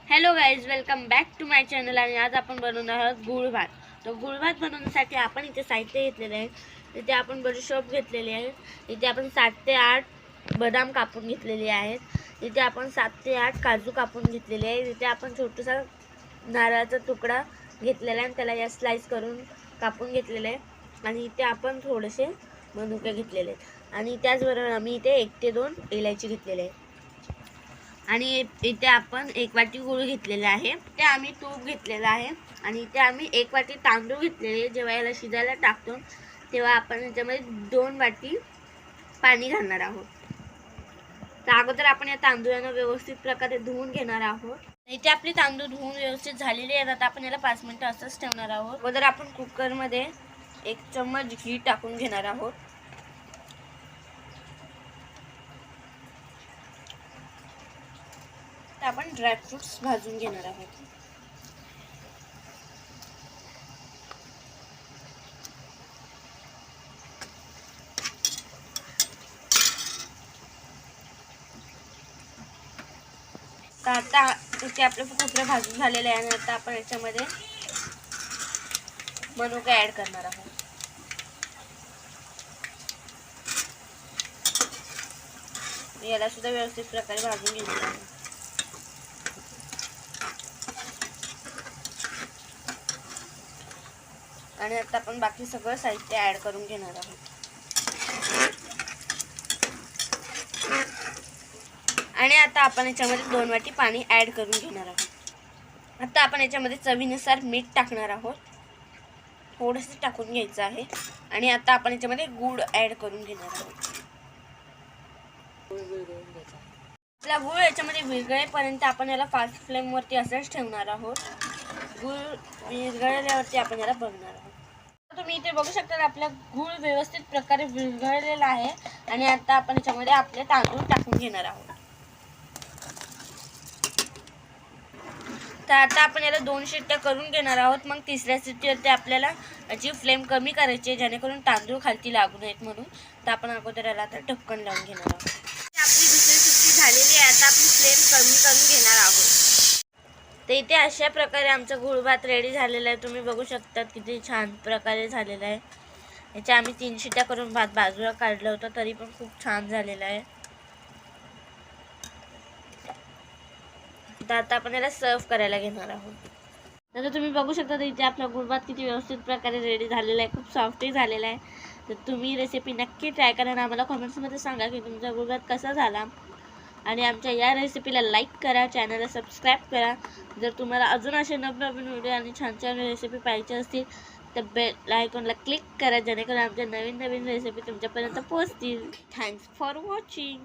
Hello guys, welcome back to my channel. आणि आज आपण बनवणार आहोत गुळ भात. तर गुळ भात बनवण्यासाठी आपण इथे साहित्य घेतलेले आहे. इथे आपण बडीशोप घेतलेली आहे. इथे आपण 7 ते 8 बदाम कापून घेतलेले आहेत. इथे आपण 7 ते 8 काजू कापून घेतलेले आहे. इथे आपण छोटासा नारळाचा तुकडा घेतलेला आहे आणि त्याला या स्लाइस करून कापून घेतलेले आहे. आणि इथे आपण थोडेसे मनुके घेतलेले आहेत. आणि त्याचबरोबर आम्ही इथे 1 ते 2 इलायची घेतलेले आहे. आणि इथे आपण 1 वाटी गूळ घेतलेला आहे. ते आम्ही तूप घेतलेलं आहे. आणि इथे आम्ही 1 वाटी तांदूळ घेतलेले. जेव्हा याला शिजायला टाकतो तेव्हा आपण याच्यामध्ये 2 वाटी पाणी घालणार आहोत. तर अगोदर आपण या तांदूळांना व्यवस्थित प्रकारे धुवून घेणार आहोत. इथे आपले तांदूळ धुवून व्यवस्थित झालेले आहेत. आता आपण याला 5 मिनिटं असंच ठेवणार आहोत. अगोदर आपण कुकरमध्ये 1 चम्मच घी टाकून घेणार आहोत. आपण ड्रायफ्रुट्स भाजून घेणार आहोत. तर आता इथे आपले खोबरं भाजून झालेले आहे. आणि आता आपण याच्यामध्ये मनुके ऍड करणार आहोत. याला सुद्धा व्यवस्थित प्रकारे भाजून घेणार आहोत. आणि आता आपण बाकी सगळं साहित्य ऍड करून घेणार आहोत. आणि आता आपण याच्यामध्ये 2 वाटी पाणी ऍड करून घेणार आहोत. आता आपण याच्यामध्ये चवीनुसार मीठ टाकणार आहोत. थोडंसं टाकून घ्यायचं आहे. आणि आता आपण याच्यामध्ये गूळ ऍड करून घेणार आहोत. आपला गूळ याच्यामध्ये विरघळेपर्यंत आपण याला फास्ट फ्लेम वरती असंच ठेवणार आहोत. गूळ विरघळल्यावरती आपण याला बघणार आहोत. तुम्ही इथे बघू शकता आपला गूळ व्यवस्थित प्रकारे विरघळलेला आहे. आणि आता आपण याच्यामध्ये आपले तांदूळ टाकून घेणार आहोत. तर आता आपण याला 2 शिट्ट्या करून घेणार आहोत. मग तिसऱ्या शिट्टीवरती आपल्याला याची फ्लेम कमी करायची आहे, जेणेकरून तांदूळ खालती लागू नयेत म्हणून. तर आपण अगोदर याला आता ढक्कन लावून घेणार आहोत. आपली दुसरी शिट्टी झालेली आहे. आता आपण फ्लेम कमी करून घेणार आहोत. तर इथे अशा प्रकारे आमचा गुळ भात रेडी झालेला आहे. तुम्ही बघू शकता किती छान प्रकारे झालेला आहे. याच्या आम्ही 3 शिट्ट्या करून भात बाजूला काढलं होतं, तरी पण खूप छान झालेला आहे. तर आता आपण याला सर्व करायला घेणार आहोत. तर तुम्ही बघू शकता इथे आपला गुळ भात किती व्यवस्थित प्रकारे रेडी झालेला आहे. खूप सॉफ्टही झालेला आहे. तर तुम्ही रेसिपी नक्की ट्राय करा आणि आम्हाला कमेंट्समध्ये सांगा की तुमचा गुळ भात कसा झाला. आणि आमच्या या रेसिपीला लाईक करा, चॅनलला सबस्क्राईब करा. जर तुम्हाला अजून असे नवनवीन व्हिडिओ आणि छान छान रेसिपी पाहिजे असतील तर बेल आयकॉनला क्लिक करा, जेणेकरून आमच्या नवीन नवीन रेसिपी तुमच्यापर्यंत पोहोचतील. Thanks for watching.